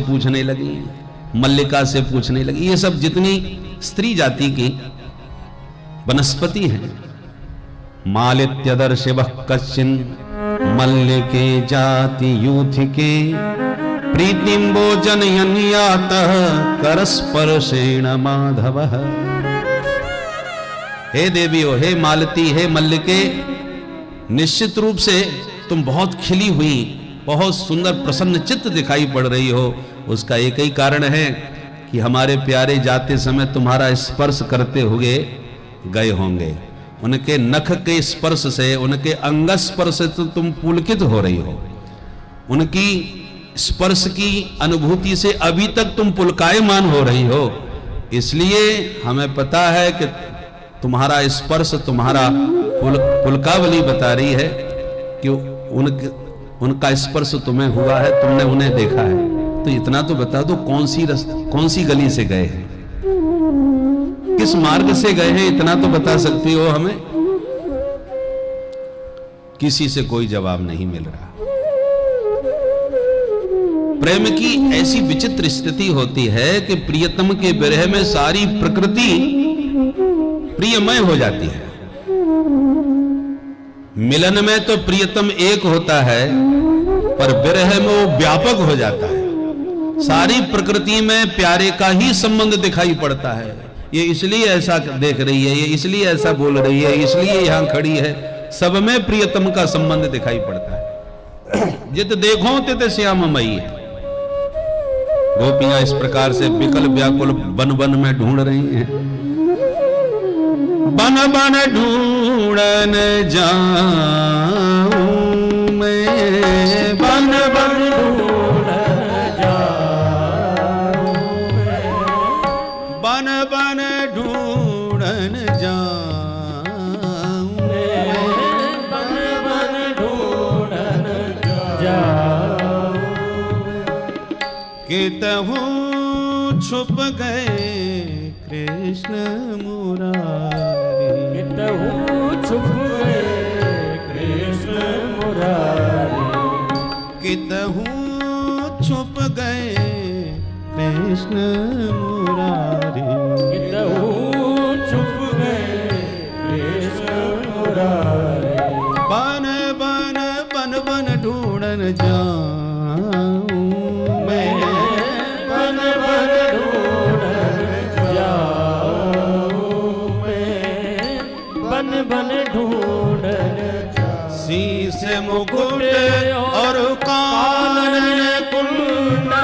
पूछने लगी, मल्लिका से पूछने लगी। ये सब जितनी स्त्री जाति की वनस्पति हैं। मालित्यदर शिव कश्चिन मल्लिके जाति यूथिके प्रीतिम्बो जनयन्यातः करस्पर्शेण माधवः। हे देवियों, हे मालती, हे मल्लिके, निश्चित रूप से तुम बहुत खिली हुई, बहुत सुंदर प्रसन्न चित्त दिखाई पड़ रही हो। उसका एक ही कारण है कि हमारे प्यारे जाते समय तुम्हारा स्पर्श करते हुए गए होंगे। उनके नख के स्पर्श से, उनके अंग स्पर्श से तो तुम पुलकित हो रही हो। उनकी स्पर्श की अनुभूति से अभी तक तुम पुलकायमान हो रही हो। इसलिए हमें पता है कि तुम्हारा स्पर्श, तुम्हारा पुलकावली बता रही है कि उनका स्पर्श तुम्हें हुआ है, तुमने उन्हें देखा है। तो इतना तो बता दो, कौन सी गली से गए हैं, किस मार्ग से गए हैं, इतना तो बता सकती हो हमें। किसी से कोई जवाब नहीं मिल रहा। प्रेम की ऐसी विचित्र स्थिति होती है कि प्रियतम के विरह में सारी प्रकृति प्रियमय हो जाती है। मिलन में तो प्रियतम एक होता है, पर विरह में वो व्यापक हो जाता है। सारी प्रकृति में प्यारे का ही संबंध दिखाई पड़ता है। ये इसलिए ऐसा देख रही है, ये इसलिए ऐसा बोल रही है, इसलिए यहां खड़ी है। सब में प्रियतम का संबंध दिखाई पड़ता है। जित देखो तित श्याममयी है। गोपियां इस प्रकार से विकल व्याकुल बन बन में ढूंढ रही हैं। बन बन ढूंढन जाऊं मैं, बन बन ढूंढन जाऊं मैं, बन बन ढूंढन जाऊं मैं, बन बन ढूंढन जाऊं। कितहु छुप गए कृष्ण मुरारी, कितहु छुप गए कृष्ण मुरारी, कितहु छुप गए कृष्ण मुरारी, कितहु छुप गए कृष्ण मुरारी। बन बन बन बन ढूंढन जाऊं मैं, बन बन ढूंढन जाऊं मैं, बन बन ढूंढन जाऊं। शीश मुकुट और कानन कुंडल,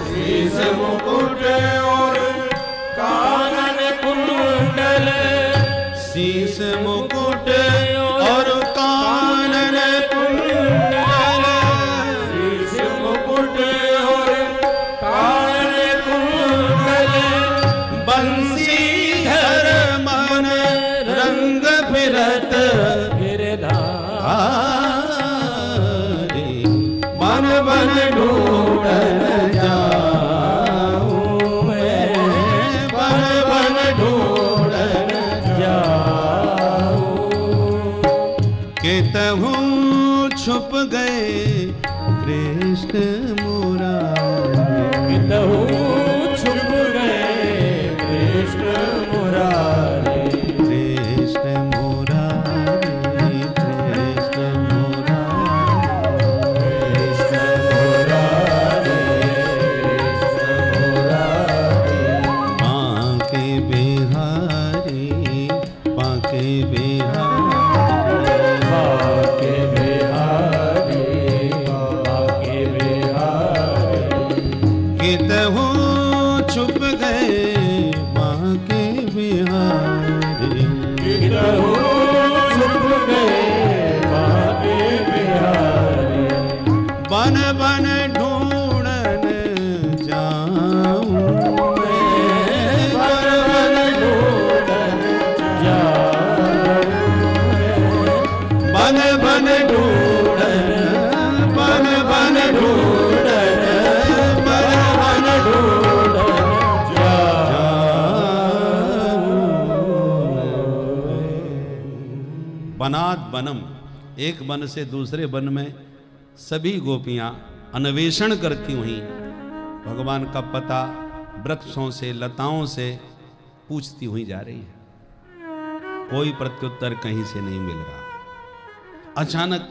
शीश मुकुट और कानन कुंडल, शीश मुकुट और कानन कुंडल, शीश मुकुट और कानन कुंडल। बंसीधर मन रंग फिरत गिरधारी, बन बन ढूंढन जाऊं मैं, बन बन ढूंढन जाऊं। कितहु छुप गए कृष्ण मुरारी, कितहु छुप गए कृष्ण मुरारी, कृष्ण मुरारी, कृष्ण मुरारी, कृष्ण मुरारी, कृष्ण मुरारी। बांके बिहारी, बांके बिहारी, बांके बिहारी, बांके बिहारी। कितहु छुप गए बांके बिहारी, कितहु छुप गए बांके बिहारी। बन बन ढूंढन जाऊं मैं, बन बन ढूंढन जाऊं मैं, बन बन ढूंढन, बन बन ढूंढन, बन बन ढूंढन जाऊं। वनाद वनम, एक वन से दूसरे वन में सभी गोपियां अन्वेषण करती हुई भगवान का पता वृक्षों से, लताओं से पूछती हुई जा रही है। कोई प्रत्युत्तर कहीं से नहीं मिल रहा। अचानक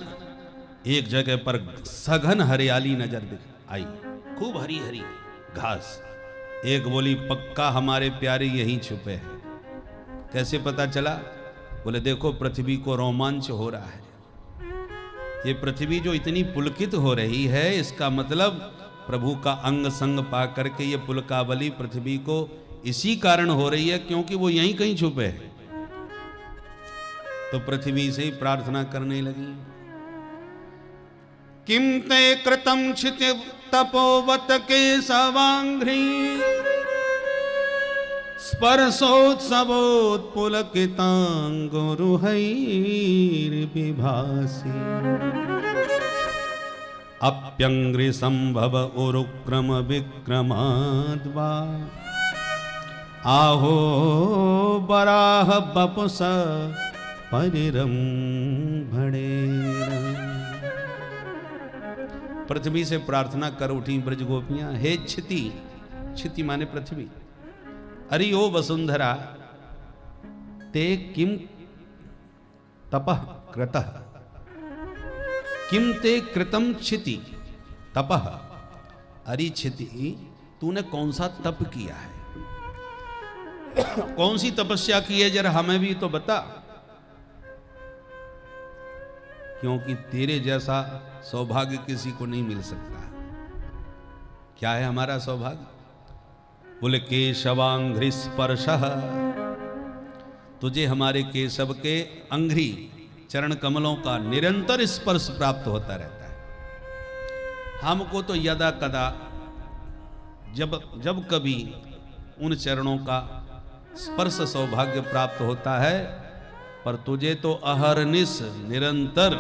एक जगह पर सघन हरियाली नजर आई, खूब हरी हरी घास। एक बोली, पक्का हमारे प्यारे यहीं छुपे हैं। कैसे पता चला? बोले देखो पृथ्वी को रोमांच हो रहा है। ये पृथ्वी जो इतनी पुलकित हो रही है, इसका मतलब प्रभु का अंग संग पा करके ये पुलकावली पृथ्वी को इसी कारण हो रही है क्योंकि वो यहीं कहीं छुपे हैं। तो पृथ्वी से ही प्रार्थना करने लगी, किम ते कृतम क्षिति तपोवत के सवांघ्री स्पर्शोत्सवोत्पुलकितांगुरुहैर्विभासि अप्यंग्रि संभव उरुक्रम विक्रमाद्वा आहो बराह बपुस परिरंभणेन। पृथ्वी से प्रार्थना कर उठी ब्रज गोपियां, हे क्षिति, क्षिति माने पृथ्वी, अरे ओ वसुंधरा, ते किम तपः कृतः, किम ते कृतम क्षिति तपः। अरे क्षिति, तूने कौन सा तप किया है, कौन सी तपस्या की है, जरा हमें भी तो बता। क्योंकि तेरे जैसा सौभाग्य किसी को नहीं मिल सकता। क्या है हमारा सौभाग्य? बोले केशवांघ्रि स्पर्शः, तुझे हमारे केशव के अंघ्रि चरण कमलों का निरंतर स्पर्श प्राप्त होता रहता है। हमको तो यदा कदा जब कभी उन चरणों का स्पर्श सौभाग्य प्राप्त होता है, पर तुझे तो अहरनिश निरंतर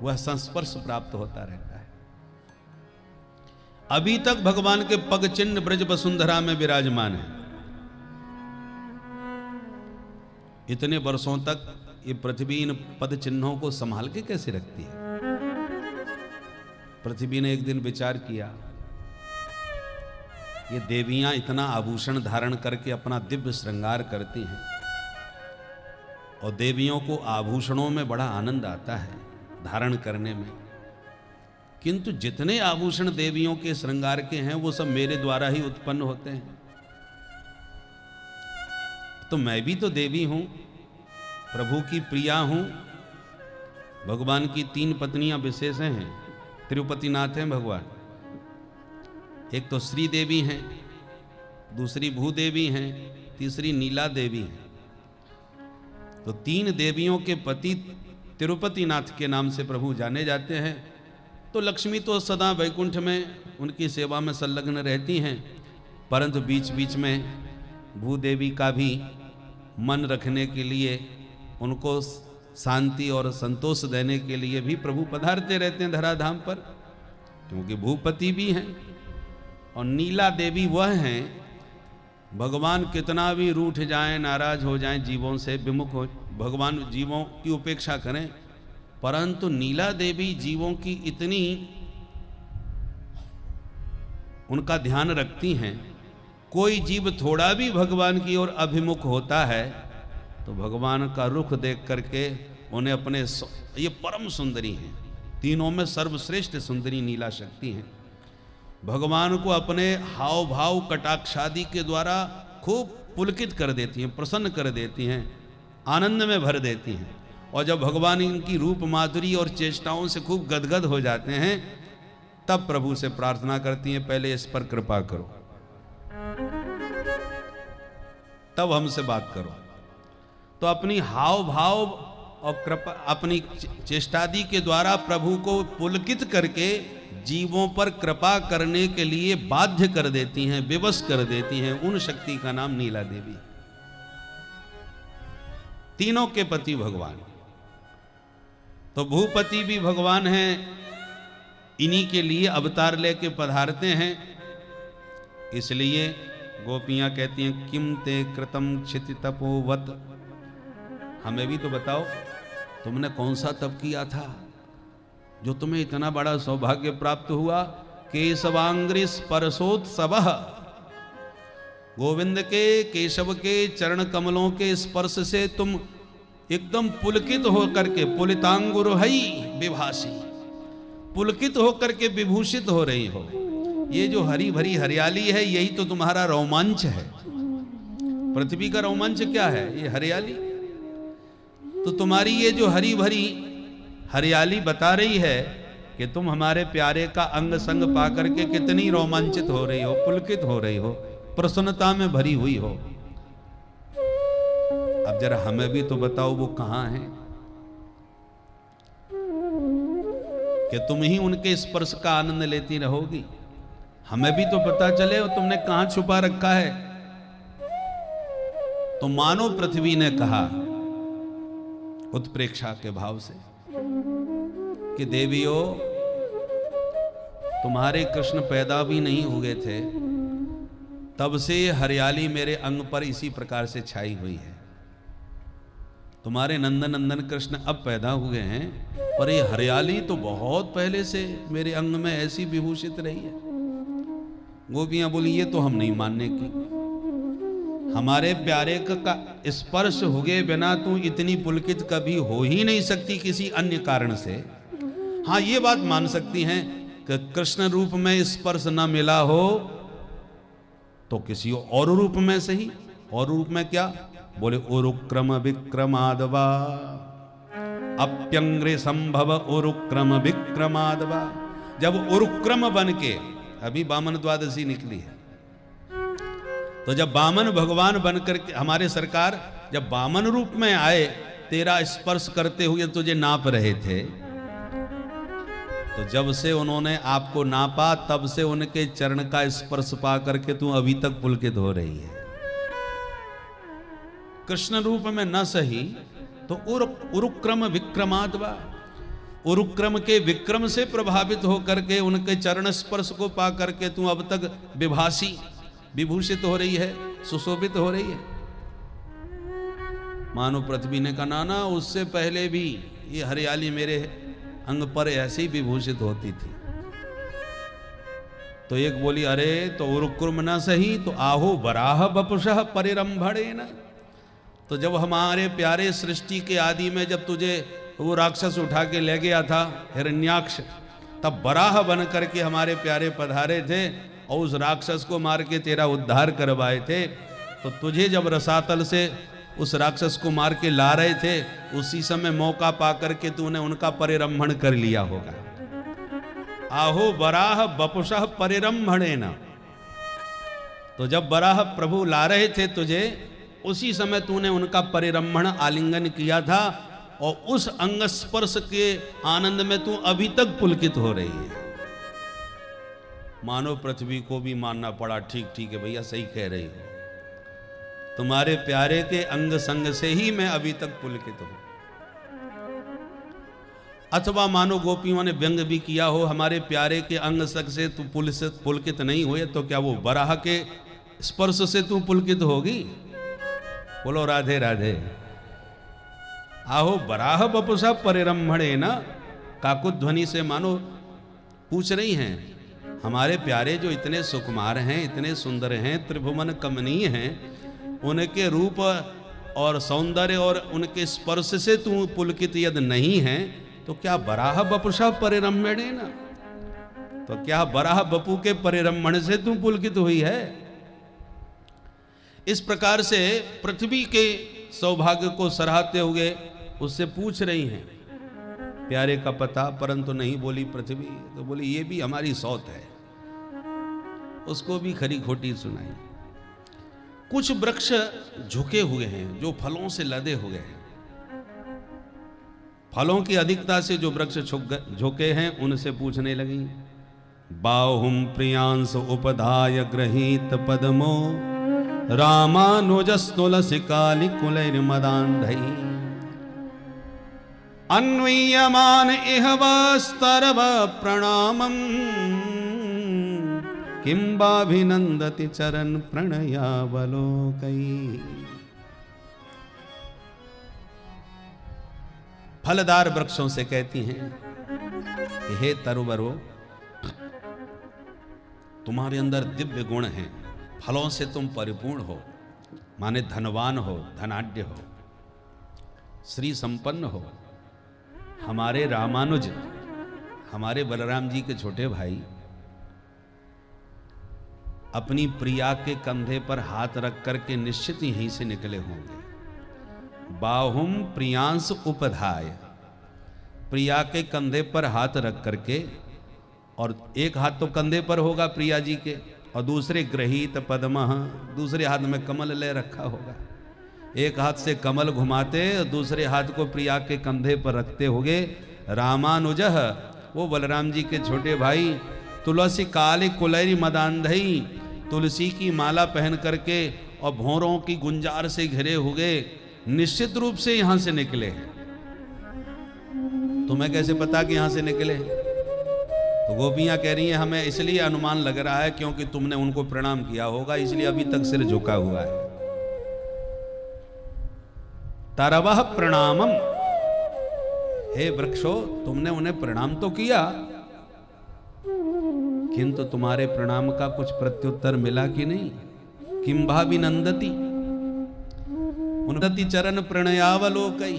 वह संस्पर्श प्राप्त होता रहता है। अभी तक भगवान के पग चिन्ह ब्रज वसुंधरा में विराजमान है। इतने वर्षों तक ये पृथ्वी इन पद चिन्हों को संभाल के कैसे रखती है? पृथ्वी ने एक दिन विचार किया, ये देवियां इतना आभूषण धारण करके अपना दिव्य श्रृंगार करती हैं, और देवियों को आभूषणों में बड़ा आनंद आता है धारण करने में, किंतु जितने आभूषण देवियों के श्रृंगार के हैं वो सब मेरे द्वारा ही उत्पन्न होते हैं। तो मैं भी तो देवी हूं, प्रभु की प्रिया हूं। भगवान की 3 पत्नियां विशेष हैं, तिरुपतिनाथ हैं भगवान। एक तो श्री देवी हैं, दूसरी भूदेवी हैं, तीसरी नीला देवी हैं। तो 3 देवियों के पति तिरुपतिनाथ के नाम से प्रभु जाने जाते हैं। तो लक्ष्मी तो सदा वैकुंठ में उनकी सेवा में संलग्न रहती हैं, परंतु बीच बीच में भूदेवी का भी मन रखने के लिए, उनको शांति और संतोष देने के लिए भी प्रभु पधारते रहते हैं धराधाम पर, क्योंकि भूपति भी हैं। और नीला देवी वह हैं, भगवान कितना भी रूठ जाएं, नाराज हो जाएं, जीवों से विमुख हो, भगवान जीवों की उपेक्षा करें, परंतु नीला देवी जीवों की इतनी उनका ध्यान रखती हैं। कोई जीव थोड़ा भी भगवान की ओर अभिमुख होता है तो भगवान का रुख देख करके उन्हें अपने, ये परम सुंदरी हैं, तीनों में सर्वश्रेष्ठ सुंदरी नीला शक्ति हैं। भगवान को अपने हाव भाव कटाक्षादि के द्वारा खूब पुलकित कर देती हैं, प्रसन्न कर देती हैं, आनंद में भर देती हैं। और जब भगवान इनकी रूप माधुरी और चेष्टाओं से खूब गदगद हो जाते हैं, तब प्रभु से प्रार्थना करती हैं, पहले इस पर कृपा करो, तब हमसे बात करो। तो अपनी हाव भाव और कृपा, अपनी चेष्टादि के द्वारा प्रभु को पुलकित करके जीवों पर कृपा करने के लिए बाध्य कर देती हैं, विवश कर देती हैं। उन शक्ति का नाम नीला देवी। तीनों के पति भगवान। तो भूपति भी भगवान हैं, इन्हीं के लिए अवतार लेके पधारते हैं। इसलिए गोपियां कहती हैं, किम ते कृतम क्षिति तपोवत, हमें भी तो बताओ तुमने कौन सा तप किया था जो तुम्हें इतना बड़ा सौभाग्य प्राप्त हुआ केशवांग्रि स्पर्शोत्सव। गोविंद के, केशव के चरण कमलों के स्पर्श से तुम एकदम पुलकित होकर के, पुलितांगुरहई विभासी, पुलकित होकर के विभूषित हो रही हो। ये जो हरी भरी हरियाली है, यही तो तुम्हारा रोमांच है। पृथ्वी का रोमांच क्या है? ये हरियाली। तो तुम्हारी ये जो हरी भरी हरियाली बता रही है कि तुम हमारे प्यारे का अंग संग पा करके कितनी रोमांचित हो रही हो, पुलकित हो रही हो, प्रसन्नता में भरी हुई हो। अब जरा हमें भी तो बताओ वो कहां है, कि तुम ही उनके स्पर्श का आनंद लेती रहोगी। हमें भी तो पता चले और तुमने कहां छुपा रखा है। तो मानो पृथ्वी ने कहा उत्प्रेक्षा के भाव से कि देवियों, तुम्हारे कृष्ण पैदा भी नहीं हुए थे तब से हरियाली मेरे अंग पर इसी प्रकार से छाई हुई है। तुम्हारे नंदन नंदन कृष्ण अब पैदा हुए हैं, और ये हरियाली तो बहुत पहले से मेरे अंग में ऐसी विभूषित रही है। गोपियां बोली ये तो हम नहीं मानने की, हमारे प्यारे का स्पर्श हुए बिना तू इतनी पुलकित कभी हो ही नहीं सकती किसी अन्य कारण से। हाँ, ये बात मान सकती हैं कि कृष्ण रूप में स्पर्श न मिला हो तो किसी और रूप में सही। और रूप में क्या? बोले उरुक्रम विक्रमादवा, अप्यंग्रे संभव उरुक्रम विक्रमादवा। जब उरुक्रम बन के, अभी वामन द्वादशी निकली है, तो जब वामन भगवान बनकर के हमारे सरकार जब वामन रूप में आए, तेरा स्पर्श करते हुए तुझे नाप रहे थे, तो जब से उन्होंने आपको नापा तब से उनके चरण का स्पर्श पा करके तू अभी तक पुलकित हो रही है। कृष्ण रूप में न सही तो उरुक्रम विक्रमादवा, उरुक्रम के विक्रम से प्रभावित होकर के उनके चरण स्पर्श को पा करके तू अब तक विभासी, विभूषित हो रही है, सुशोभित हो रही है। मानो पृथ्वी ने कहा नाना, उससे पहले भी ये हरियाली मेरे अंग पर ऐसी विभूषित होती थी। तो एक बोली अरे तो उरुक्रम न सही तो आहो वराह बपुषः परिरंभणेन। तो जब हमारे प्यारे सृष्टि के आदि में जब तुझे वो राक्षस उठा के ले गया था हिरण्याक्ष, तब वराह बन करके हमारे प्यारे पधारे थे और उस राक्षस को मार के तेरा उद्धार करवाए थे। तो तुझे जब रसातल से उस राक्षस को मार के ला रहे थे, उसी समय मौका पा करके तूने उनका परिरंभण कर लिया होगा। आहो वराह बपुषः परिरंभणेन। तो जब वराह प्रभु ला रहे थे तुझे, उसी समय तूने उनका परिरंभण आलिंगन किया था, और उस अंग स्पर्श के आनंद में तू अभी तक पुलकित हो रही है। मानो पृथ्वी को भी मानना पड़ा, ठीक ठीक है भैया, सही कह रही हो, तुम्हारे प्यारे के अंग संग से ही मैं अभी तक पुलकित हूं। अथवा मानो गोपियों ने व्यंग भी किया हो, हमारे प्यारे के अंग संग से तू पुलकित नहीं हुए तो क्या वो वराह के स्पर्श से तू पुलकित होगी? बोलो राधे राधे। आहो वराह बपुषा परिरंभणेन, काकुध्वनि से मानो पूछ रही हैं, हमारे प्यारे जो इतने सुकुमार हैं, इतने सुंदर हैं, त्रिभुवन कमनीय हैं, उनके रूप और सौंदर्य और उनके स्पर्श से तू पुलकित यदि नहीं है तो क्या वराह बपुषा परिरंभणेन, तो क्या वराह बपू के परिरंभण से तू पुलकित हुई है? इस प्रकार से पृथ्वी के सौभाग्य को सराहते हुए उससे पूछ रही हैं प्यारे का पता, परंतु नहीं बोली पृथ्वी। तो बोली ये भी हमारी सौत है, उसको भी खरी खोटी सुनाई। कुछ वृक्ष झुके हुए हैं जो फलों से लदे हुए हैं, फलों की अधिकता से जो वृक्ष झुके हैं उनसे पूछने लगी, बाहुम प्रियांस उपधाय गृहीत पद्मो रामानुजस्तुलसिकालि कुलैर्मदान्धैः अन्वीयमान इह वस्तरव प्रणामम् किंबाभिनंदति चरण प्रणयावलोकैः। फलदार वृक्षों से कहती हैं, हे तरुवरो, तुम्हारे अंदर दिव्य गुण हैं, फलों से तुम परिपूर्ण हो, माने धनवान हो, धनाढ्य हो, श्री संपन्न हो। हमारे रामानुज, हमारे बलराम जी के छोटे भाई अपनी प्रिया के कंधे पर हाथ रख करके निश्चित यहीं से निकले होंगे। बाहुम प्रियांश उपधाय, प्रिया के कंधे पर हाथ रख करके, और एक हाथ तो कंधे पर होगा प्रिया जी के, और दूसरे गृहीत पद्मः, दूसरे हाथ में कमल ले रखा होगा। एक हाथ से कमल घुमाते, दूसरे हाथ को प्रिया के कंधे पर रखते होगे। रामानुजः, वो बलराम जी के छोटे भाई, तुलसी काले कुलैरी मदांधई, तुलसी की माला पहन करके और भौरों की गुंजार से घिरे हुए निश्चित रूप से यहां से निकले हैं। तुम्हें कैसे पता कि यहां से निकले? तो गोपियां कह रही हैं हमें इसलिए अनुमान लग रहा है क्योंकि तुमने उनको प्रणाम किया होगा, इसलिए अभी तक सिर झुका हुआ है। तरवः प्रणामम, हे वृक्षो, तुमने उन्हें प्रणाम तो किया, किंतु तुम्हारे प्रणाम का कुछ प्रत्युत्तर मिला कि नहीं? किम भाविनंदति उन्नति चरण प्रणयावलोकई।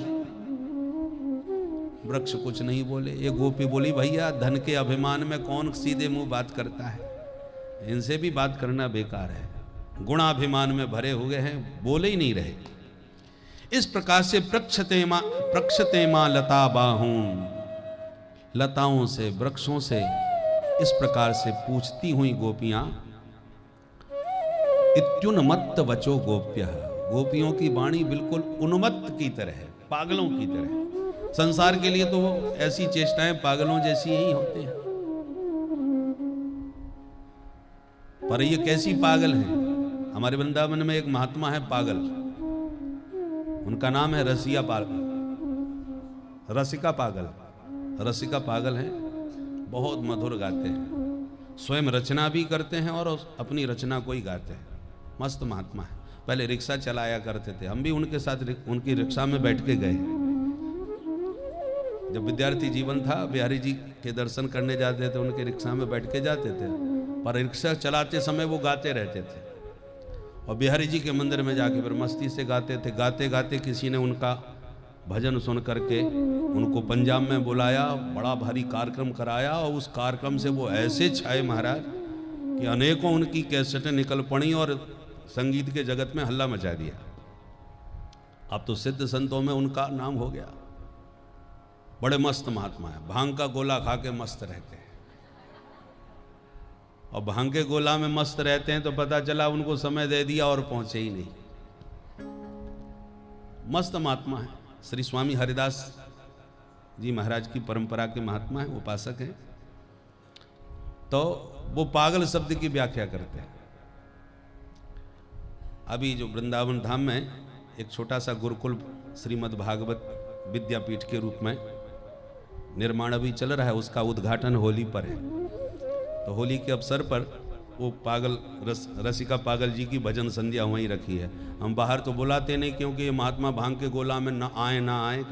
वृक्ष कुछ नहीं बोले। ये गोपी बोली भैया धन के अभिमान में कौन सीधे मुंह बात करता है, इनसे भी बात करना बेकार है, गुणाभिमान में भरे हुए हैं, बोले ही नहीं रहे। इस प्रकार से प्रक्षते मां लता बाहूं, लताओं से वृक्षों से इस प्रकार से पूछती हुई गोपियां, इत्युन्मत्त वचो गोप्य, गोपियों की वाणी बिल्कुल उन्मत्त की तरह है, पागलों की तरह। संसार के लिए तो ऐसी चेष्टाएं पागलों जैसी ही होती हैं, पर ये कैसी पागल है? हमारे वृंदावन में एक महात्मा है पागल, उनका नाम है रसिया पागल, रसिका पागल। रसिका पागल है, बहुत मधुर गाते हैं, स्वयं रचना भी करते हैं और अपनी रचना को ही गाते हैं। मस्त महात्मा है। पहले रिक्शा चलाया करते थे, हम भी उनके साथ उनकी रिक्शा में बैठ के गए। जब विद्यार्थी जीवन था, बिहारी जी के दर्शन करने जाते थे, उनके रिक्शा में बैठ के जाते थे, पर रिक्शा चलाते समय वो गाते रहते थे और बिहारी जी के मंदिर में जाके फिर मस्ती से गाते थे। गाते गाते किसी ने उनका भजन सुन करके उनको पंजाब में बुलाया, बड़ा भारी कार्यक्रम कराया, और उस कार्यक्रम से वो ऐसे छाए महाराज कि अनेकों उनकी कैसेटें निकल पड़ी और संगीत के जगत में हल्ला मचा दिया। अब तो सिद्ध संतों में उनका नाम हो गया। बड़े मस्त महात्मा है, भांग का गोला खा के मस्त रहते हैं, और भांग के गोला में मस्त रहते हैं तो पता चला उनको समय दे दिया और पहुंचे ही नहीं। मस्त महात्मा है। श्री स्वामी हरिदास जी महाराज की परंपरा के महात्मा है, उपासक हैं। तो वो पागल शब्द की व्याख्या करते हैं। अभी जो वृंदावन धाम में एक छोटा सा गुरुकुल श्रीमद् भागवत विद्यापीठ के रूप में निर्माण अभी चल रहा है, उसका उद्घाटन होली पर है। तो होली के अवसर पर वो पागल रसिका पागल जी की भजन संध्या वहीं रखी है। हम बाहर तो बुलाते नहीं क्योंकि ये महात्मा भांग के गोला में ना आए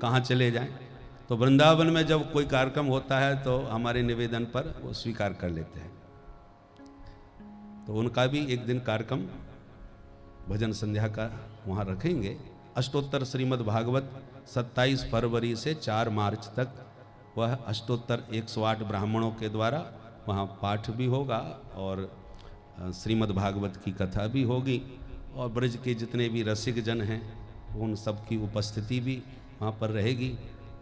कहाँ चले जाएं। तो वृंदावन में जब कोई कार्यक्रम होता है तो हमारे निवेदन पर वो स्वीकार कर लेते हैं। तो उनका भी एक दिन कार्यक्रम भजन संध्या का वहाँ रखेंगे। अष्टोत्तर श्रीमद् भागवत 27 फरवरी से 4 मार्च तक वह अष्टोत्तर 108 ब्राह्मणों के द्वारा वहाँ पाठ भी होगा और श्रीमद् भागवत की कथा भी होगी, और ब्रज के जितने भी रसिक जन हैं उन सब की उपस्थिति भी वहाँ पर रहेगी।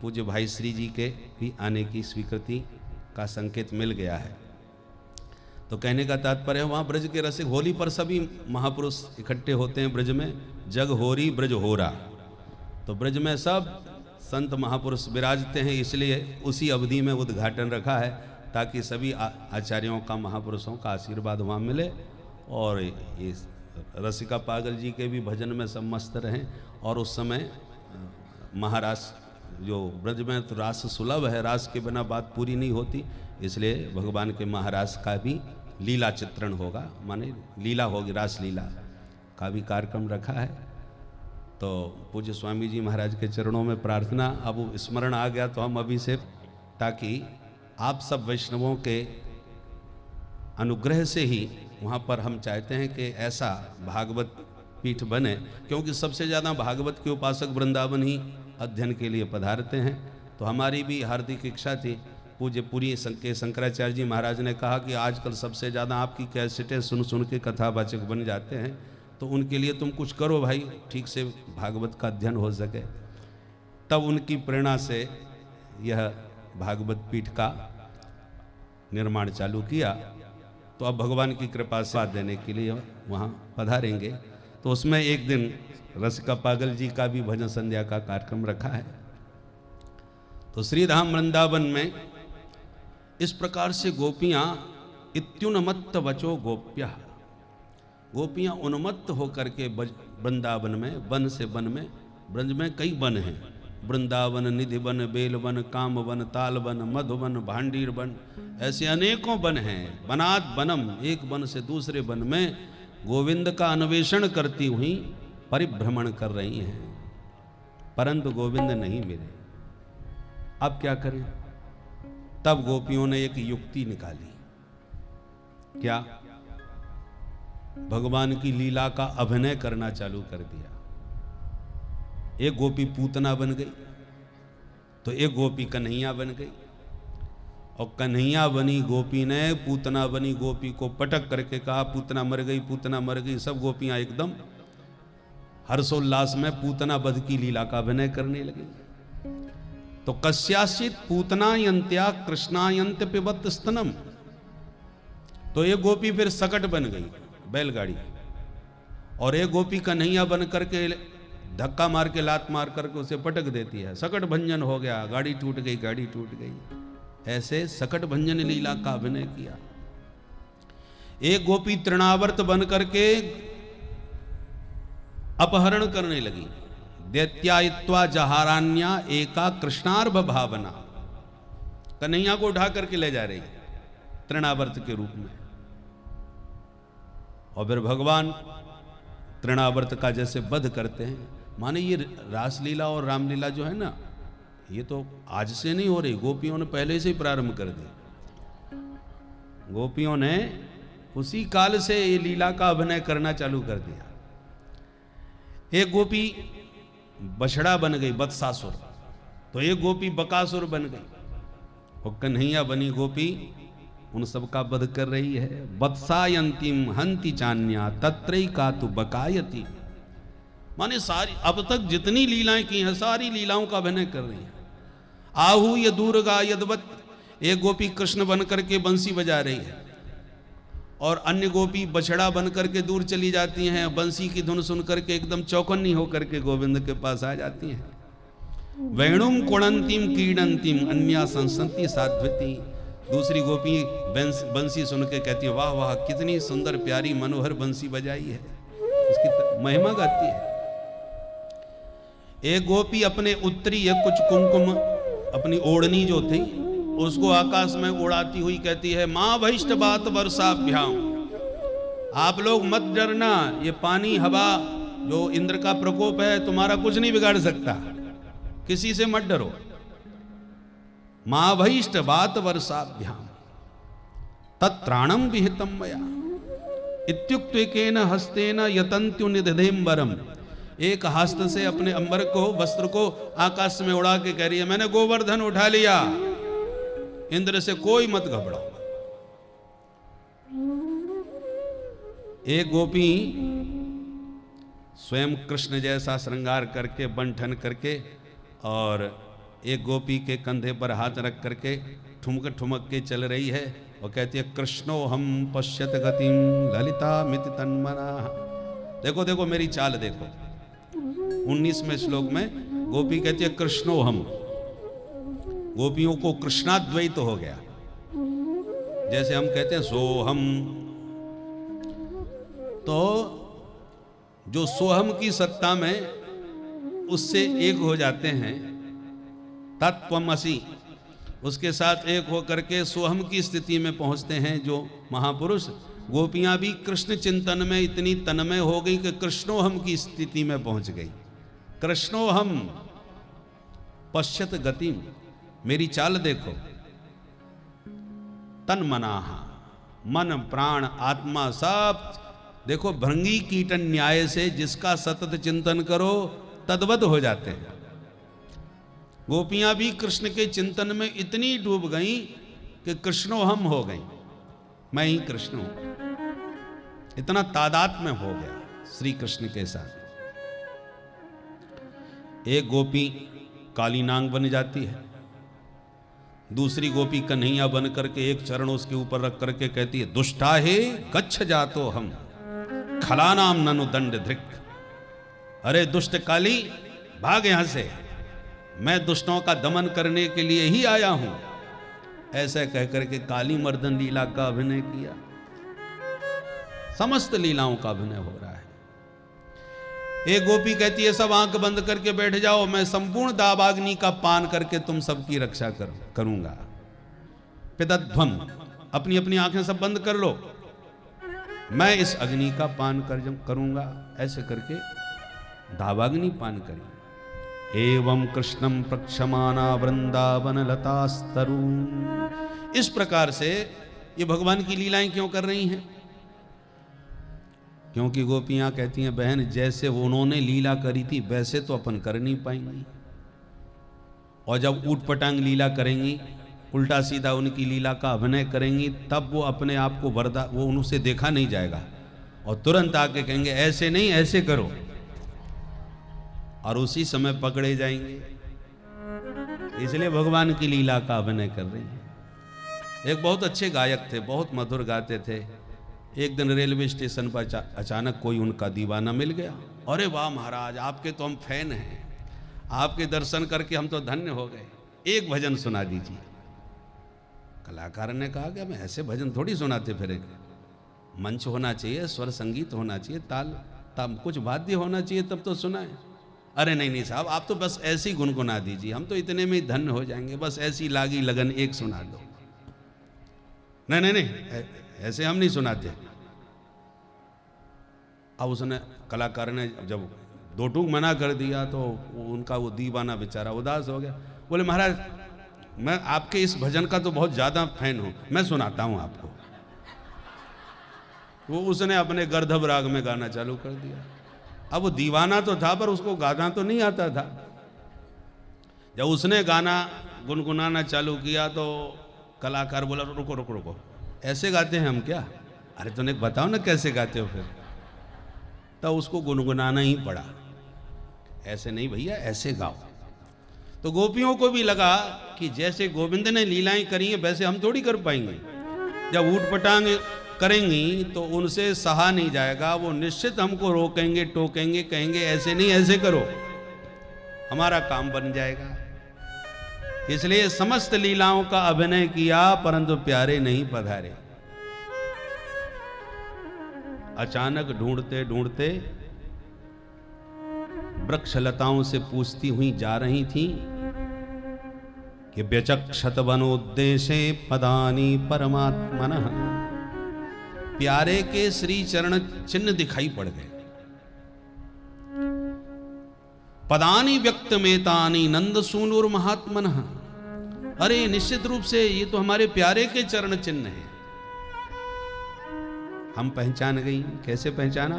पूज्य भाई श्री जी के भी आने की स्वीकृति का संकेत मिल गया है। तो कहने का तात्पर्य है वहाँ ब्रज के रसिक, होली पर सभी महापुरुष इकट्ठे होते हैं ब्रज में। जग होरी ब्रज होरा, तो ब्रज में सब संत महापुरुष विराजते हैं, इसलिए उसी अवधि में उद्घाटन रखा है ताकि सभी आचार्यों का, महापुरुषों का आशीर्वाद वहाँ मिले और ये रसिका पागल जी के भी भजन में सब मस्त रहें। और उस समय महारास जो ब्रज में तो रास सुलभ है, रास के बिना बात पूरी नहीं होती, इसलिए भगवान के महारास का भी लीला चित्रण होगा, माने लीला होगी, रास लीला का भी कार्यक्रम रखा है। तो पूज्य स्वामी जी महाराज के चरणों में प्रार्थना, अब स्मरण आ गया तो हम अभी से, ताकि आप सब वैष्णवों के अनुग्रह से ही वहाँ पर हम चाहते हैं कि ऐसा भागवत पीठ बने, क्योंकि सबसे ज़्यादा भागवत के उपासक वृंदावन ही अध्ययन के लिए पधारते हैं। तो हमारी भी हार्दिक इच्छा थी। पूज्य पुरी के शंकराचार्य जी महाराज ने कहा कि आजकल सबसे ज़्यादा आपकी कैसेटें सुन सुन के कथावाचक बन जाते हैं, तो उनके लिए तुम कुछ करो भाई, ठीक से भागवत का अध्ययन हो सके। तब उनकी प्रेरणा से यह भागवत पीठ का निर्माण चालू किया। तो अब भगवान की कृपा से साथ देने के लिए वहाँ पधारेंगे। तो उसमें एक दिन रसिका पागल जी का भी भजन संध्या का कार्यक्रम रखा है। तो श्रीधाम वृंदावन में इस प्रकार से गोपियाँ इत्युन्मत्त वचो गोप्या, गोपियाँ उन्मत्त होकर के वृंदावन में, वन से वन में, ब्रज में कई वन हैं, वृंदावन, निधि वन, बेल वन, काम वन, ताल वन, मधुवन, भांडीर वन, ऐसे अनेकों वन हैं। वनाद वनम, एक वन से दूसरे वन में गोविंद का अन्वेषण करती हुई परिभ्रमण कर रही हैं, परंतु गोविंद नहीं मिले। अब क्या करें? तब गोपियों ने एक युक्ति निकाली। क्या? भगवान की लीला का अभिनय करना चालू कर दिया। एक गोपी पूतना बन गई, तो एक गोपी कन्हैया बन गई, और कन्हैया बनी गोपी ने पूतना बनी गोपी को पटक करके कहा पूतना मर गई, पूतना मर गई। सब गोपियां एकदम हर्षोल्लास में पूतना वध की लीला का अभिनय करने लगी। तो कस्याचित पूतनायंत्या कृष्णायंत पिबत स्तनम, तो एक गोपी फिर सकट बन गई, बैलगाड़ी, और एक गोपी कन्हैया बन करके धक्का मार के, लात मार करके उसे पटक देती है। सकट भंजन हो गया, गाड़ी टूट गई, गाड़ी टूट गई। ऐसे सकट भंजन लीला का अभिनय किया। एक गोपी तृणावर्त बन करके अपहरण करने लगी। दैत्यायित्वा जहारान्या एका कृष्णार्भ भावना, कन्हैया को उठा करके ले जा रही तृणावर्त के रूप में। और फिर भगवान तृणावर्त का जैसे वध करते हैं, माने ये रासलीला और रामलीला जो है ना, ये तो आज से नहीं हो रही, गोपियों ने पहले से ही प्रारंभ कर दी। गोपियों ने उसी काल से ये लीला का अभिनय करना चालू कर दिया। एक गोपी बछड़ा बन गई, वत्सासुर, तो एक गोपी बकासुर बन गई, और कन्हैया बनी गोपी उन सब का वध कर रही है। वत्सायंतीम हंति चान्या तत्रई का तु बकायती, माने सारी अब तक जितनी लीलाएं की हैं सारी लीलाओं का अभिनय कर रही हैं। आहू ये दूरगा यदवत, एक गोपी कृष्ण बन करके बंसी बजा रही है, और अन्य गोपी बछड़ा बन करके दूर चली जाती हैं, बंसी की धुन सुन करके एकदम चौकन्नी होकर के गोविंद के पास आ जाती हैं। वेणुम कुणंतिम कीड़ंतिम अन्या संसंति साध्वती, दूसरी गोपी बंसी सुन के कहती है वाह वाह कितनी सुंदर प्यारी मनोहर बंसी बजाई है, उसकी महिमा गाती है। एक गोपी अपने उत्तरी कुछ कुमकुम अपनी ओढ़नी जो थी उसको आकाश में उड़ाती हुई कहती है माँ भैष्ट बात वर्षाभ्याम, आप लोग मत डरना, ये पानी हवा जो इंद्र का प्रकोप है तुम्हारा कुछ नहीं बिगाड़ सकता, किसी से मत डरो। माँ भैष्ट बात वर्षाभ्याम तत्राणम विहितम मया इत्युक्तेन हस्तेन यतंत्यु निदधेम्बरम, एक हस्त से अपने अंबर को वस्त्र को आकाश में उड़ा के कह रही है मैंने गोवर्धन उठा लिया, इंद्र से कोई मत घबराओ। एक गोपी स्वयं कृष्ण जैसा श्रृंगार करके बंठन करके, और एक गोपी के कंधे पर हाथ रख करके ठुमक ठुमक के चल रही है और कहती है कृष्णो हम पश्यत गतिम ललिता मिति तन्मना। देखो देखो मेरी चाल देखो। 19वें श्लोक में गोपी कहती है कृष्णो हम, गोपियों को कृष्णाद्वैत हो गया, जैसे हम कहते हैं सोहम। तो जो सोहम की सत्ता में उससे एक हो जाते हैं, तत्त्वमसि उसके साथ एक होकर के सोहम की स्थिति में पहुंचते हैं जो महापुरुष। गोपियां भी कृष्ण चिंतन में इतनी तन्मय हो गई कि कृष्णोहम की स्थिति में पहुंच गई। कृष्णोहम पश्यत गतिम, मेरी चाल देखो, तन्मनाहा मन प्राण आत्मा सब। देखो भृंगी कीटन न्याय से जिसका सतत चिंतन करो तद्वत हो जाते हैं। गोपियां भी कृष्ण के चिंतन में इतनी डूब गईं कि कृष्णो हम हो गई, मैं ही कृष्ण हूं। इतना तादात्म्य हो गया श्री कृष्ण के साथ। एक गोपी काली नांग बन जाती है, दूसरी गोपी कन्हैया बन करके एक चरण उसके ऊपर रख करके कहती है, दुष्टा हे गच्छ जातो हम खलानाम ननु दंड धृक। अरे दुष्ट काली भाग यहां से, मैं दुष्टों का दमन करने के लिए ही आया हूं। ऐसा कह करके काली मर्दन लीला का अभिनय किया। समस्त लीलाओं का अभिनय हो रहा है। एक गोपी कहती है, सब आंख बंद करके बैठ जाओ, मैं संपूर्ण दावाग्नि का पान करके तुम सबकी रक्षा करूंगा। पितध्वम, अपनी अपनी आंखें सब बंद कर लो, मैं इस अग्नि का पान करूंगा। ऐसे करके दावाग्नि पान करी। एवं कृष्णम प्रक्षमाना वृंदावन लतास्तरु। इस प्रकार से ये भगवान की लीलाएं क्यों कर रही हैं? क्योंकि गोपियां कहती हैं, बहन जैसे उन्होंने लीला करी थी वैसे तो अपन कर नहीं पाएंगी, और जब ऊटपटांग लीला करेंगी, उल्टा सीधा उनकी लीला का अभिनय करेंगी, तब वो अपने आप को वो उनसे देखा नहीं जाएगा और तुरंत आके कहेंगे ऐसे नहीं ऐसे करो, और उसी समय पकड़े जाएंगे। इसलिए भगवान की लीला का अभिनय कर रही है। एक बहुत अच्छे गायक थे, बहुत मधुर गाते थे। एक दिन रेलवे स्टेशन पर अचानक कोई उनका दीवाना मिल गया। अरे वाह महाराज, आपके तो हम फैन हैं, आपके दर्शन करके हम तो धन्य हो गए, एक भजन सुना दीजिए। कलाकार ने कहा कि हम ऐसे भजन थोड़ी सुनाते फिरेंगे, मंच होना चाहिए, स्वर संगीत होना चाहिए, ताल कुछ वाद्य होना चाहिए, तब तो सुनाए। अरे नहीं नहीं साहब, आप तो बस ऐसी गुनगुना दीजिए, हम तो इतने में ही धन्य हो जाएंगे, बस ऐसी लागी लगन एक सुना दो। नहीं नहीं नहीं, ऐसे हम नहीं सुनाते। अब उसने, कलाकार ने जब दो टूक मना कर दिया तो उनका वो दीवाना बेचारा उदास हो गया। बोले महाराज, मैं आपके इस भजन का तो बहुत ज्यादा फैन हूं, मैं सुनाता हूं आपको। वो उसने अपने गर्धब राग में गाना चालू कर दिया। अब वो दीवाना तो था पर उसको गाना तो नहीं आता था। जब उसने गाना गुनगुनाना चालू किया तो कलाकार बोला, रुको रुको रुको, ऐसे गाते हैं हम क्या? अरे तूने बताओ ना कैसे गाते हो फिर। तो उसको गुनगुनाना ही पड़ा, ऐसे नहीं भैया ऐसे गाओ। तो गोपियों को भी लगा कि जैसे गोविंद ने लीलाएं करी हैं वैसे हम थोड़ी कर पाएंगे। जब ऊटपटांग करेंगी तो उनसे सहा नहीं जाएगा, वो निश्चित हमको रोकेंगे, टोकेंगे, कहेंगे ऐसे नहीं ऐसे करो, हमारा काम बन जाएगा। इसलिए समस्त लीलाओं का अभिनय किया परंतु प्यारे नहीं पधारे। अचानक ढूंढते ढूंढते वृक्ष लताओं से पूछती हुई जा रही थी कि व्यचक्षत वनोद्देशे पदानि परमात्मनः। प्यारे के श्री चरण चिन्ह दिखाई पड़ गए। पदानि व्यक्तमेतानि नंद सूनुर महात्मनः। अरे निश्चित रूप से ये तो हमारे प्यारे के चरण चिन्ह हैं। हम पहचान गई। कैसे पहचाना?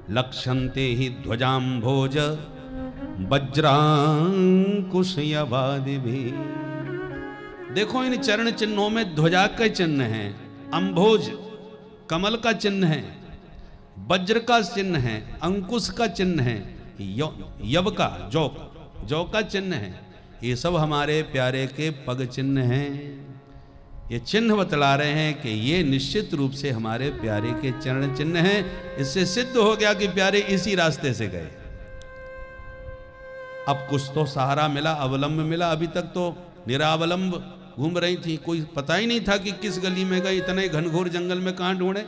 लक्ष्यन्ते ही ध्वजाम्भोज वज्रांकुशयवादिभिः। देखो इन चरण चिन्हों में ध्वजा का चिन्ह है, अंभोज कमल का चिन्ह है, वज्र का चिन्ह है, अंकुश का चिन्ह है, यव का जौ का चिन्ह है। ये सब हमारे प्यारे के पग चिन्ह हैं। ये चिन्ह बतला रहे हैं कि ये निश्चित रूप से हमारे प्यारे के चरण चिन्ह हैं। इससे सिद्ध हो गया कि प्यारे इसी रास्ते से गए। अब कुछ तो सहारा मिला, अवलंब मिला। अभी तक तो निरावलंब घूम रही थी, कोई पता ही नहीं था कि किस गली में गए, इतने घनघोर जंगल में कहां ढूंढे,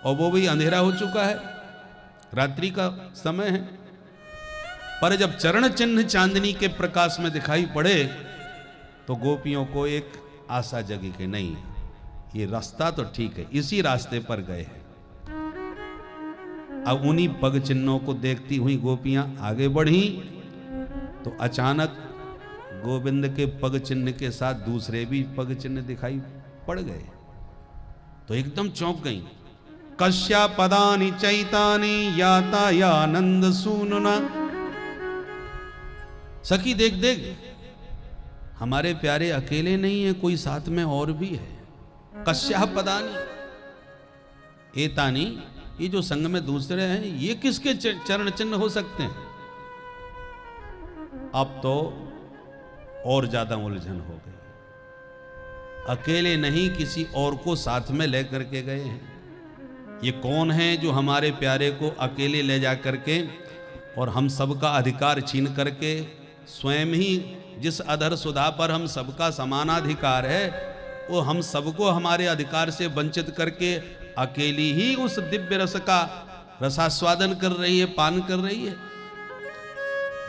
और वो भी अंधेरा हो चुका है, रात्रि का समय है। पर जब चरण चिन्ह चांदनी के प्रकाश में दिखाई पड़े तो गोपियों को एक आशा जगी कि नहीं, ये रास्ता तो ठीक है, इसी रास्ते पर गए हैं। अब उन्हीं पग चिन्हों को देखती हुई गोपियां आगे बढ़ी तो अचानक गोविंद के पग चिन्ह के साथ दूसरे भी पग चिन्ह दिखाई पड़ गए। तो एकदम चौंक गई। कस्या पदानि चैतानि यातायानंद सूनुना। सखी देख देख, हमारे प्यारे अकेले नहीं है, कोई साथ में और भी है। कस्या पदानि एतानि, ये जो संग में दूसरे हैं, ये किसके चरण चिन्ह हो सकते हैं? अब तो और ज्यादा उलझन हो गई। अकेले नहीं, किसी और को साथ में लेकर के गए हैं। ये कौन है जो हमारे प्यारे को अकेले ले जा करके और हम सबका अधिकार छीन करके, स्वयं ही जिस अधर सुधा पर हम सबका समानाधिकार है, वो हम सबको हमारे अधिकार से वंचित करके अकेली ही उस दिव्य रस का रसास्वादन कर रही है, पान कर रही है।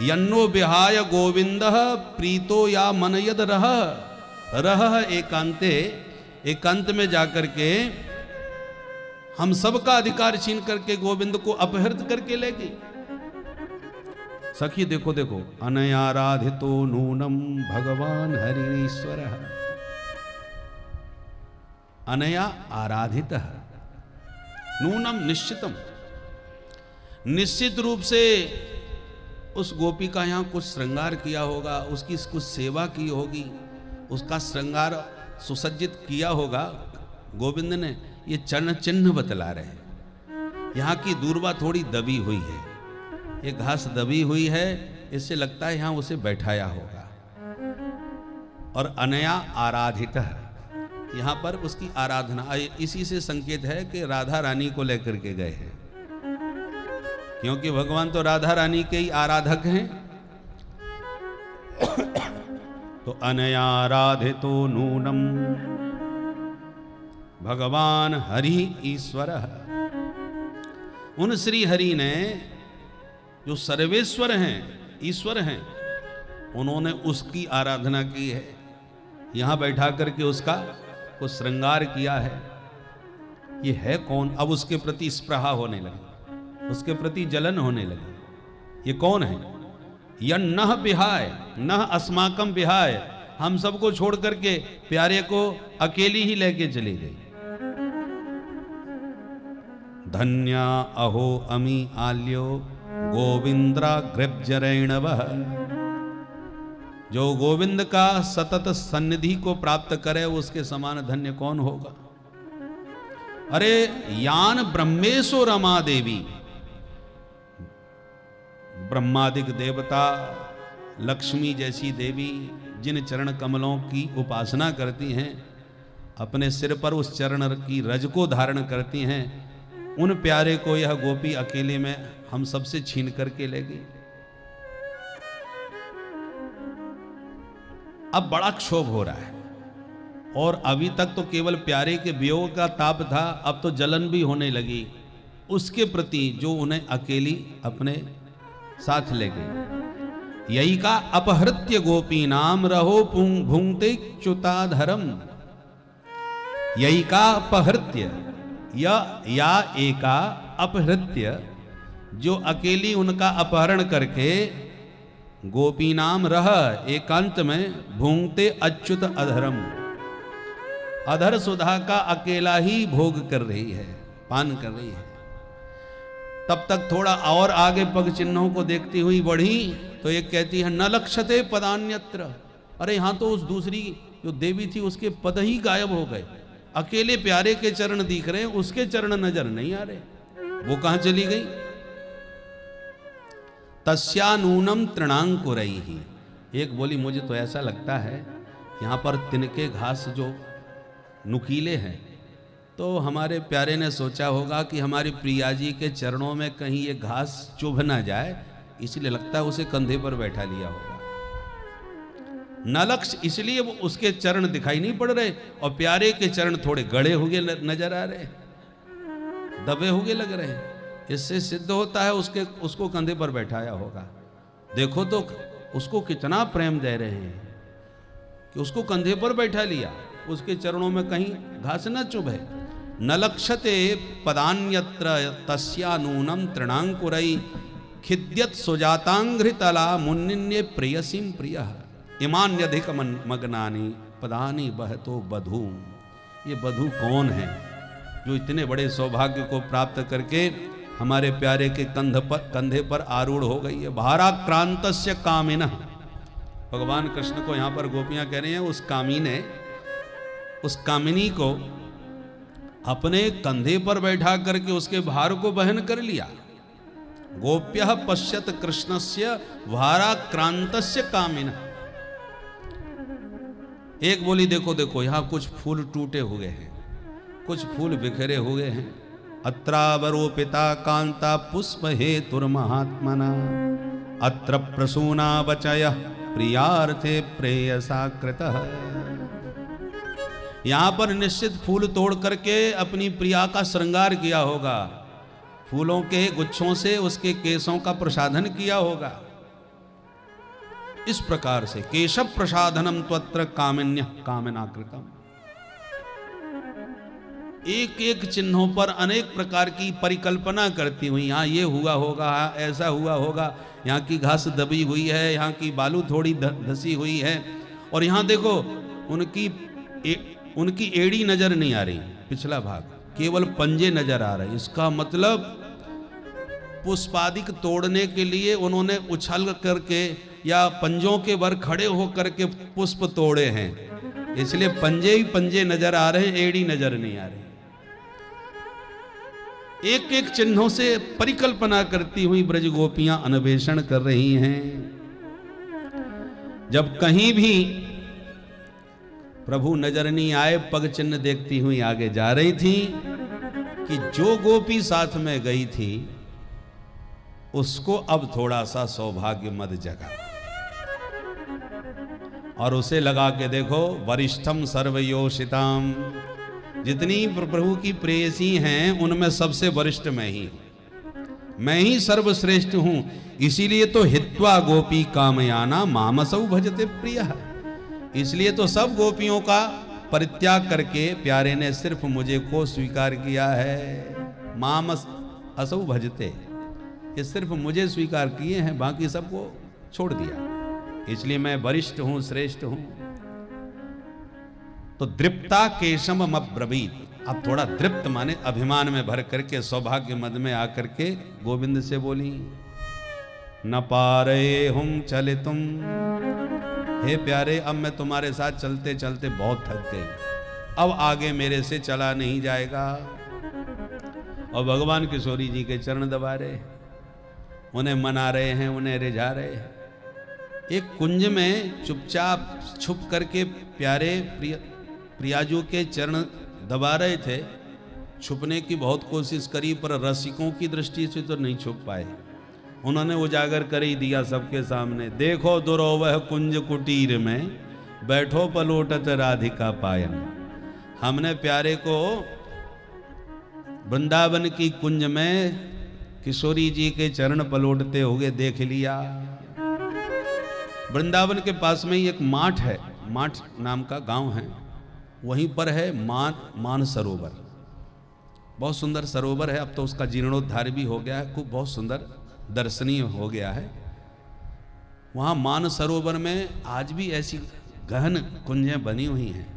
यन्नो विहाय गोविंद प्रीतो या मन यद रह एकांते, एकांत में जाकर के हम सबका अधिकार छीन करके गोविंद को अपहृत करके ले गई। सखी देखो देखो, अनयाराधितो नूनम भगवान हरिश्वर, अनया आराधित नूनम निश्चितम, निश्चित रूप से उस गोपी का यहाँ कुछ श्रृंगार किया होगा, उसकी कुछ सेवा की होगी, उसका श्रृंगार सुसज्जित किया होगा गोविंद ने। ये चरण चिन्ह बतला रहे हैं। यहाँ की दूर्वा थोड़ी दबी हुई है, ये घास दबी हुई है, इससे लगता है यहाँ उसे बैठाया होगा। और अनया आराधित, यहाँ पर उसकी आराधना, इसी से संकेत है कि राधा रानी को लेकर के गए हैं, क्योंकि भगवान तो राधा रानी के ही आराधक हैं। तो अनया आराधितो नूनम भगवान हरि ईश्वर, उन श्री हरि ने जो सर्वेश्वर हैं, ईश्वर हैं, उन्होंने उसकी आराधना की है। यहां बैठा करके उसका कुछ श्रृंगार किया है। ये है कौन? अब उसके प्रति स्पृहा होने लगी, उसके प्रति जलन होने लगी। ये कौन है? यन नह बिहाय, नह अस्माकम बिहाय, हम सबको छोड़ करके प्यारे को अकेली ही लेके चली गई। धन्या अहो अमी आल्यो गोविंद्रा गृभजरैणवः, जो गोविंद का सतत सन्निधि को प्राप्त करे उसके समान धन्य कौन होगा। अरे यान ब्रह्मेशो रमा देवी, ब्रह्मादिक देवता, लक्ष्मी जैसी देवी जिन चरण कमलों की उपासना करती हैं, अपने सिर पर उस चरण की रज को धारण करती हैं, उन प्यारे को यह गोपी अकेले में हम सबसे छीन करके ले गई। अब बड़ा क्षोभ हो रहा है, और अभी तक तो केवल प्यारे के वियोग का ताप था, अब तो जलन भी होने लगी उसके प्रति जो उन्हें अकेली अपने साथ ले गई। यही का अपहृत्य गोपी नाम रहो भुंगते च्युताधरम, यही का अपहृत्य या एका अपहृत्य, जो अकेली उनका अपहरण करके गोपी नाम रह एकांत में भूंगते अच्युत अधरम, अधर सुधा का अकेला ही भोग कर रही है, पान कर रही है। तब तक थोड़ा और आगे पग चिन्हों को देखती हुई बढ़ी तो एक कहती है न लक्षते पदान्यत्र, अरे यहां तो उस दूसरी जो देवी थी उसके पद ही गायब हो गए, अकेले प्यारे के चरण दिख रहे हैं, उसके चरण नजर नहीं आ रहे, वो कहां चली गई। तस्यानूनम तृणांकुरैहि, एक बोली मुझे तो ऐसा लगता है यहाँ पर तिनके घास जो नुकीले हैं, तो हमारे प्यारे ने सोचा होगा कि हमारी प्रिया जी के चरणों में कहीं ये घास चुभ ना जाए, इसलिए लगता है उसे कंधे पर बैठा लिया होगा। नलक्ष, इसलिए वो उसके चरण दिखाई नहीं पड़ रहे, और प्यारे के चरण थोड़े गड़े हुए नजर आ रहे, दबे हुए लग रहे हैं। इससे सिद्ध होता है उसको कंधे पर बैठाया होगा। देखो तो उसको कितना प्रेम दे रहे हैं कि उसको कंधे पर बैठा लिया, उसके चरणों में कहीं घास न चुभे। न लक्षते पदान्यत्र तस्यानूनम तृणांकुरै खिद्यत सुजातांघ्रितला मुन्निन्ये प्रियसीम प्रियः इमान्यधिक मग्नानि पदानि बहतो बधू। ये बधू कौन है? जो इतने बड़े सौभाग्य को प्राप्त करके हमारे प्यारे के कंधे पर आरूढ़ हो गई है। भाराक्रांतस्य कामिनः, भगवान कृष्ण को यहाँ पर गोपियां कह रही हैं उस कामिनी को अपने कंधे पर बैठा करके उसके भार को वहन कर लिया। गोप्यः पश्यत कृष्णस्य भाराक्रांतस्य कामिनः। एक बोली देखो देखो यहाँ कुछ फूल टूटे हुए हैं, कुछ फूल बिखरे हुए हैं। अत्रावरोपिता कांता पुष्प हेतुर्महात्मना अत्र प्रसूना वचयः प्रियार्थे प्रेयसा कृतः। यहां पर निश्चित फूल तोड़ करके अपनी प्रिया का श्रृंगार किया होगा, फूलों के गुच्छों से उसके केशों का प्रसाधन किया होगा। इस प्रकार से केशव प्रसाधनम त्वत्र कामिन्य कामनाकृतम। एक एक चिन्हों पर अनेक प्रकार की परिकल्पना करती हुई, यहाँ ये हुआ होगा, ऐसा हुआ होगा, यहाँ की घास दबी हुई है, यहाँ की बालू थोड़ी धसी हुई है, और यहाँ देखो उनकी एड़ी नजर नहीं आ रही, पिछला भाग केवल पंजे नजर आ रहे। इसका मतलब पुष्पादिक तोड़ने के लिए उन्होंने उछल करके या पंजों के वर खड़े होकर के पुष्प तोड़े हैं, इसलिए पंजे ही पंजे नजर आ रहे हैं, एड़ी नजर नहीं आ रही। एक एक चिन्हों से परिकल्पना करती हुई ब्रज गोपियां अन्वेषण कर रही हैं। जब कहीं भी प्रभु नजर नहीं आए, पग चिन्ह देखती हुई आगे जा रही थी कि जो गोपी साथ में गई थी उसको अब थोड़ा सा सौभाग्य मद जगा, और उसे लगा के देखो वरिष्ठम सर्वयोषिताम, जितनी प्रभु की प्रेयसी हैं उनमें सबसे वरिष्ठ मैं ही सर्वश्रेष्ठ हूं। इसीलिए तो हित्वा गोपी कामयाना मामसौ भजते प्रियः, इसलिए तो सब गोपियों का परित्याग करके प्यारे ने सिर्फ मुझे को स्वीकार किया है। मामस असौ भजते, ये सिर्फ मुझे स्वीकार किए हैं, बाकी सबको छोड़ दिया, इसलिए मैं वरिष्ठ हूं, श्रेष्ठ हूं। तो दृप्ता केशम अब्रवीत, अब थोड़ा दृप्त माने अभिमान में भर करके सौभाग्य मद में आकर के गोविंद से बोली, न पारे हम चले तुम, हे प्यारे अब मैं तुम्हारे साथ चलते चलते बहुत थक गई, अब आगे मेरे से चला नहीं जाएगा। और भगवान किशोरी जी के चरण दबा रहे, उन्हें मना रहे हैं, उन्हें रिझा रहे हैं। एक कुंज में चुपचाप छुप करके प्यारे प्रियाजू के चरण दबा रहे थे। छुपने की बहुत कोशिश करी पर रसिकों की दृष्टि से तो नहीं छुप पाए, उन्होंने उजागर कर ही दिया सबके सामने, देखो दुरोवह कुंज कुटीर में बैठो पलोटत राधिका पायन। हमने प्यारे को वृंदावन की कुंज में किशोरी जी के चरण पलोटते हुए देख लिया। वृंदावन के पास में ही एक माठ है, माठ नाम का गांव है, वहीं पर है मान सरोवर, बहुत सुंदर सरोवर है। अब तो उसका जीर्णोद्धार भी हो गया है, खूब बहुत सुंदर दर्शनीय हो गया है। वहाँ मान सरोवर में आज भी ऐसी गहन कुंजें बनी हुई हैं,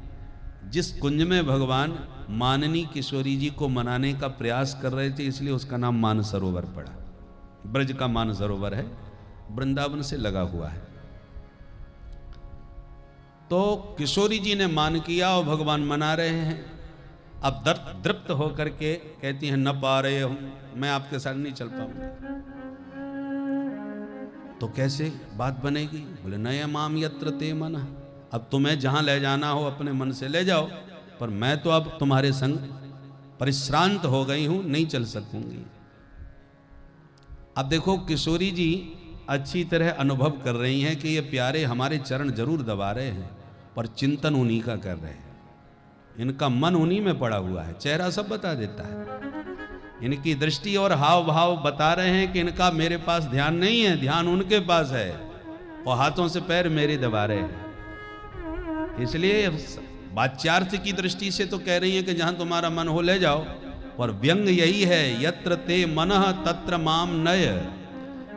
जिस कुंज में भगवान माननी किशोरी जी को मनाने का प्रयास कर रहे थे, इसलिए उसका नाम मान सरोवर पड़ा। ब्रज का मान सरोवर है, वृंदावन से लगा हुआ है। तो किशोरी जी ने मान किया और भगवान मना रहे हैं। अब दृप्त होकर के कहती हैं, न पा रहे हूं, मैं आपके साथ नहीं चल पाऊंगा। तो कैसे बात बनेगी? बोले नय माम यत्र ते मन, अब तुम्हें जहां ले जाना हो अपने मन से ले जाओ, पर मैं तो अब तुम्हारे संग परिश्रांत हो गई हूं, नहीं चल सकूंगी। अब देखो किशोरी जी अच्छी तरह अनुभव कर रही हैं कि ये प्यारे हमारे चरण जरूर दबा रहे हैं, पर चिंतन उन्हीं का कर रहे हैं, इनका मन उन्हीं में पड़ा हुआ है। चेहरा सब बता देता है, इनकी दृष्टि और हाव भाव बता रहे हैं कि इनका मेरे पास ध्यान नहीं है, ध्यान उनके पास है, और हाथों से पैर मेरे दबा रहे हैं। इसलिए वाच्यार्थ की दृष्टि से तो कह रही है कि जहां तुम्हारा मन हो ले जाओ, पर व्यंग यही है, यत्र ते मनः तत्र माम नय,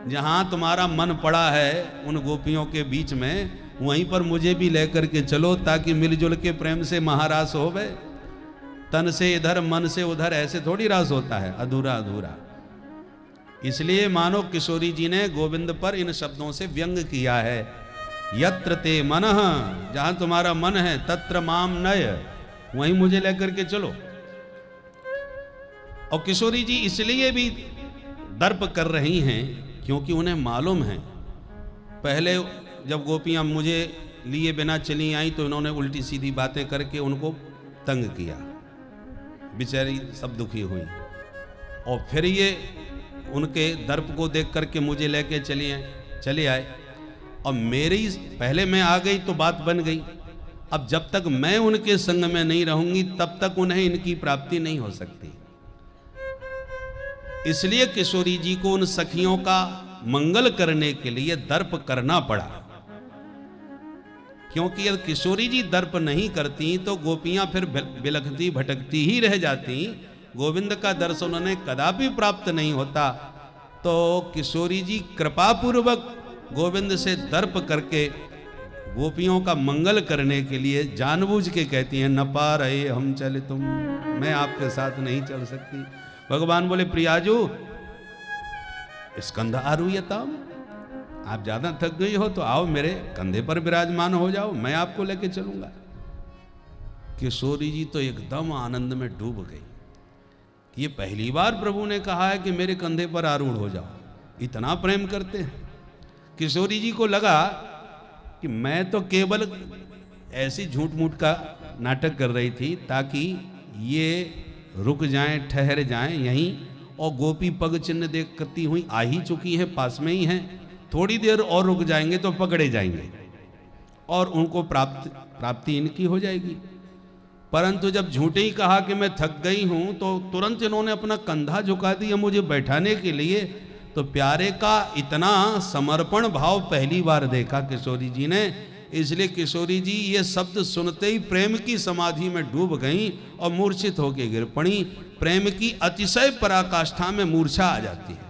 जहां तुम्हारा मन पड़ा है उन गोपियों के बीच में, वहीं पर मुझे भी लेकर के चलो, ताकि मिलजुल के प्रेम से महारास हो गए। तन से इधर मन से उधर ऐसे थोड़ी रास होता है, अधूरा अधूरा। इसलिए मानो किशोरी जी ने गोविंद पर इन शब्दों से व्यंग किया है, यत्र ते मनः, जहां तुम्हारा मन है, तत्र माम नय, वहीं मुझे लेकर के चलो। और किशोरी जी इसलिए भी दर्प कर रही हैं क्योंकि उन्हें मालूम है, पहले जब गोपियां मुझे लिए बिना चली आई तो इन्होंने उल्टी सीधी बातें करके उनको तंग किया, बेचारी सब दुखी हुई। और फिर ये उनके दर्प को देख करके मुझे लेके चले आए, और मेरी पहले मैं आ गई तो बात बन गई। अब जब तक मैं उनके संग में नहीं रहूंगी तब तक उन्हें इनकी प्राप्ति नहीं हो सकती। इसलिए किशोरी जी को उन सखियों का मंगल करने के लिए दर्प करना पड़ा, क्योंकि यदि किशोरी जी दर्प नहीं करती तो गोपियां फिर बिलखती भटकती ही रह जाती, गोविंद का दर्शन उन्हें कदापि प्राप्त नहीं होता। तो किशोरी जी कृपा पूर्वक गोविंद से दर्प करके गोपियों का मंगल करने के लिए जानबूझ के कहती हैं, न पा रहे हम चले तुम, मैं आपके साथ नहीं चल सकती। भगवान बोले, प्रियाजू स्कंध आरूयताम, आप ज्यादा थक गई हो तो आओ मेरे कंधे पर विराजमान हो जाओ, मैं आपको लेके चलूंगा। किशोरी जी तो एकदम आनंद में डूब गई। ये पहली बार प्रभु ने कहा है कि मेरे कंधे पर आरूढ़ हो जाओ, इतना प्रेम करते हैं। किशोरी जी को लगा कि मैं तो केवल ऐसी झूठ मूठ का नाटक कर रही थी ताकि ये रुक जाएं, ठहर जाएं यहीं, और गोपी पग चिन्ह देख करती हुई आ ही चुकी है, पास में ही है, थोड़ी देर और रुक जाएंगे तो पकड़े जाएंगे और उनको प्राप्ति इनकी हो जाएगी। परंतु जब झूठे ही कहा कि मैं थक गई हूं तो तुरंत इन्होंने अपना कंधा झुका दिया मुझे बैठाने के लिए। तो प्यारे का इतना समर्पण भाव पहली बार देखा किशोरी जी ने, इसलिए किशोरी जी ये शब्द सुनते ही प्रेम की समाधि में डूब गईं और मूर्छित होकर गिर पड़ी। प्रेम की अतिशय पराकाष्ठा में मूर्छा आ जाती है।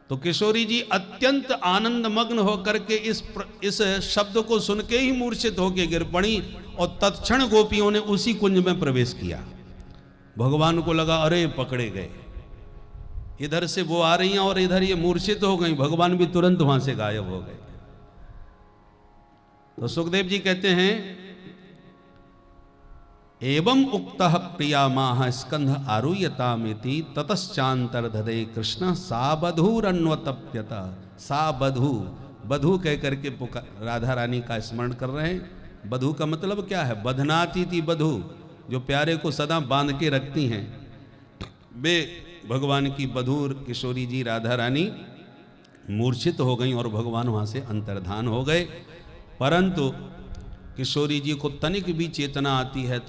तो किशोरी जी अत्यंत आनंद मग्न होकर के इस शब्द को सुन के ही मूर्छित होकर गिर पड़ी और तत्क्षण गोपियों ने उसी कुंज में प्रवेश किया। भगवान को लगा अरे पकड़े गए, इधर से वो आ रही हैं और इधर ये मूर्छित हो गई, भगवान भी तुरंत वहां से गायब हो गए। तो सुखदेव जी कहते हैं, एवं उक्तः प्रिया माह स्कंध आरूयतामिति ततश्चांतर्धदे कृष्ण सा बधूरन्वतप्यत। सा बधू, बधू कह करके राधा रानी का स्मरण कर रहे हैं। बधू का मतलब क्या है? बधनाती थी बधू, जो प्यारे को सदा बांध के रखती हैं। वे भगवान की बधूर किशोरी जी राधा रानी मूर्छित हो गई और भगवान वहां से अंतर्धान हो गए। परंतु किशोरी जी को तनिक भी चेतना आती है तो